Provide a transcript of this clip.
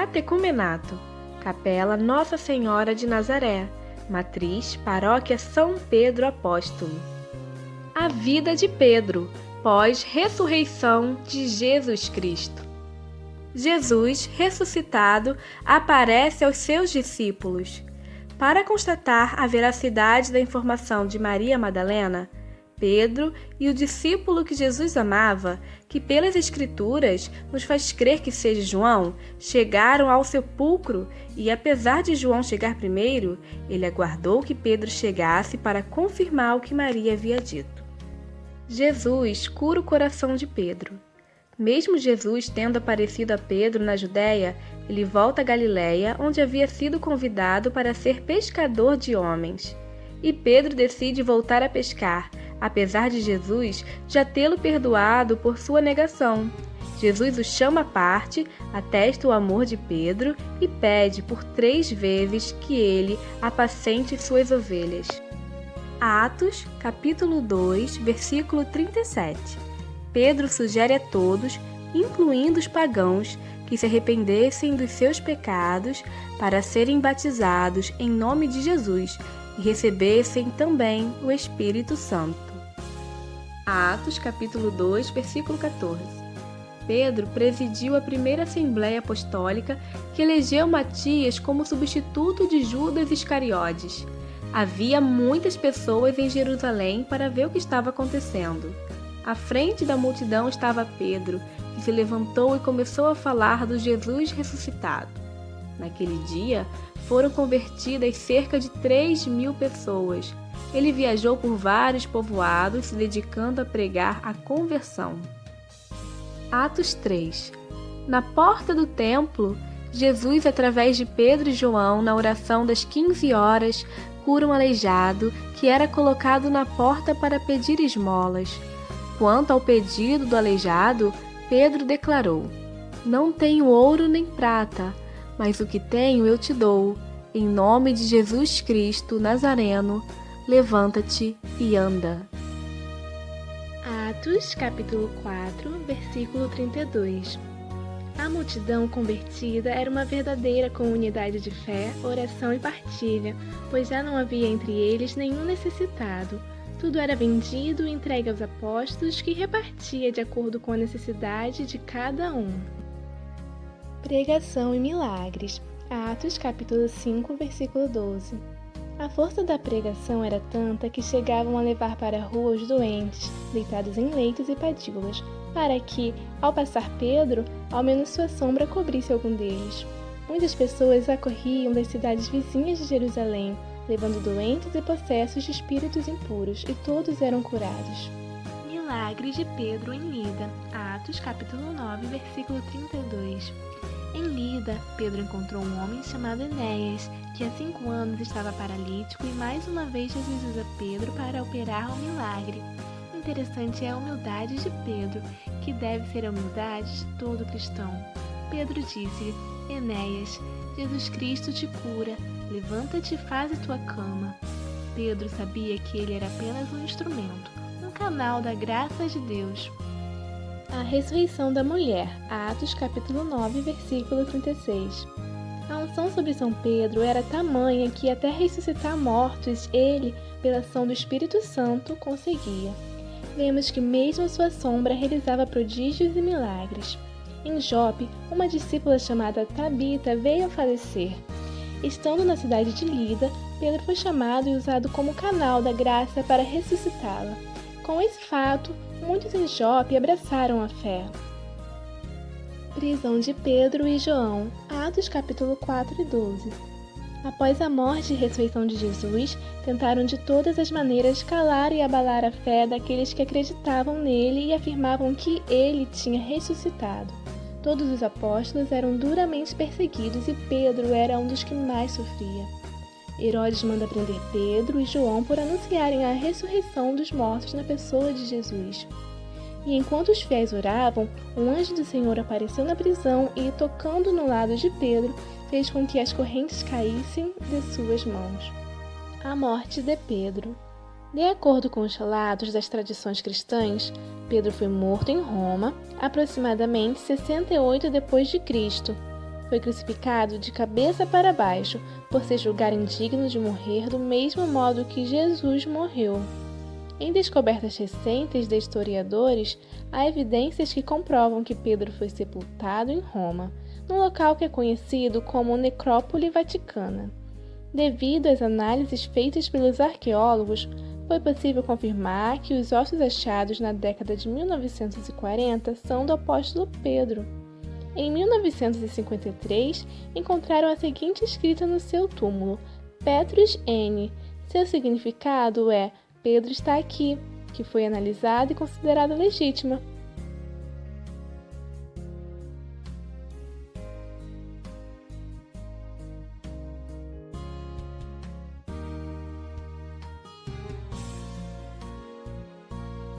Catecumenato, Capela Nossa Senhora de Nazaré, Matriz, Paróquia São Pedro Apóstolo. A vida de Pedro, pós-ressurreição de Jesus Cristo. Jesus, ressuscitado, aparece aos seus discípulos. Para constatar a veracidade da informação de Maria Madalena, Pedro e o discípulo que Jesus amava, que pelas Escrituras nos faz crer que seja João, chegaram ao sepulcro e, apesar de João chegar primeiro, ele aguardou que Pedro chegasse para confirmar o que Maria havia dito. Jesus cura o coração de Pedro. Mesmo Jesus tendo aparecido a Pedro na Judéia, ele volta a Galiléia, onde havia sido convidado para ser pescador de homens. E Pedro decide voltar a pescar, apesar de Jesus já tê-lo perdoado por sua negação. Jesus o chama à parte, atesta o amor de Pedro e pede por 3 vezes que ele apacente suas ovelhas. Atos, capítulo 2, versículo 37. Pedro sugere a todos, incluindo os pagãos, que se arrependessem dos seus pecados para serem batizados em nome de Jesus e recebessem também o Espírito Santo. Atos, capítulo 2, versículo 14. Pedro presidiu a primeira Assembleia Apostólica que elegeu Matias como substituto de Judas Iscariotes. Havia muitas pessoas em Jerusalém para ver o que estava acontecendo. À frente da multidão estava Pedro, que se levantou e começou a falar do Jesus ressuscitado. Naquele dia, foram convertidas cerca de 3.000 pessoas. Ele viajou por vários povoados, se dedicando a pregar a conversão. Atos 3. Na porta do templo, Jesus, através de Pedro e João, na oração das 15 horas, cura um aleijado que era colocado na porta para pedir esmolas. Quanto ao pedido do aleijado, Pedro declarou: "Não tenho ouro nem prata, mas o que tenho eu te dou. Em nome de Jesus Cristo Nazareno, levanta-te e anda." Atos, capítulo 4, versículo 32. A multidão convertida era uma verdadeira comunidade de fé, oração e partilha, pois já não havia entre eles nenhum necessitado. Tudo era vendido e entregue aos apóstolos, que repartia de acordo com a necessidade de cada um. Pregação e milagres. Atos, capítulo 5, versículo 12. A força da pregação era tanta que chegavam a levar para a rua os doentes, deitados em leitos e padíbulas, para que, ao passar Pedro, ao menos sua sombra cobrisse algum deles. Muitas pessoas acorriam das cidades vizinhas de Jerusalém, levando doentes e possessos de espíritos impuros, e todos eram curados. Milagres de Pedro em Lida. Atos, capítulo 9, versículo 32. Em Lida, Pedro encontrou um homem chamado Enéas, que há 5 anos estava paralítico, e mais uma vez Jesus usa Pedro para operar o milagre. Interessante é a humildade de Pedro, que deve ser a humildade de todo cristão. Pedro disse-lhe: "Enéas, Jesus Cristo te cura, levanta-te e faz a tua cama." Pedro sabia que ele era apenas um instrumento, um canal da graça de Deus. A ressurreição da mulher. Atos, capítulo 9, versículo 36. A unção sobre São Pedro era tamanha que até ressuscitar mortos ele, pela ação do Espírito Santo, conseguia. Vemos que mesmo sua sombra realizava prodígios e milagres. Em Jope, uma discípula chamada Tabita veio a falecer. Estando na cidade de Lida, Pedro foi chamado e usado como canal da graça para ressuscitá-la. Com esse fato, muitos em Jope abraçaram a fé. Prisão de Pedro e João. Atos capítulo 4 e 12. Após a morte e ressurreição de Jesus, tentaram de todas as maneiras calar e abalar a fé daqueles que acreditavam nele e afirmavam que ele tinha ressuscitado. Todos os apóstolos eram duramente perseguidos e Pedro era um dos que mais sofria. Herodes manda prender Pedro e João por anunciarem a ressurreição dos mortos na pessoa de Jesus. E enquanto os fiéis oravam, um anjo do Senhor apareceu na prisão e, tocando no lado de Pedro, fez com que as correntes caíssem de suas mãos. A morte de Pedro. De acordo com os relatos das tradições cristãs, Pedro foi morto em Roma, aproximadamente 68 d.C. Foi crucificado de cabeça para baixo, por ser julgado indigno de morrer do mesmo modo que Jesus morreu. Em descobertas recentes de historiadores, há evidências que comprovam que Pedro foi sepultado em Roma, num local que é conhecido como Necrópole Vaticana. Devido às análises feitas pelos arqueólogos, foi possível confirmar que os ossos achados na década de 1940 são do apóstolo Pedro. Em 1953, encontraram a seguinte escrita no seu túmulo: Petrus N. Seu significado é Pedro está aqui, que foi analisada e considerada legítima.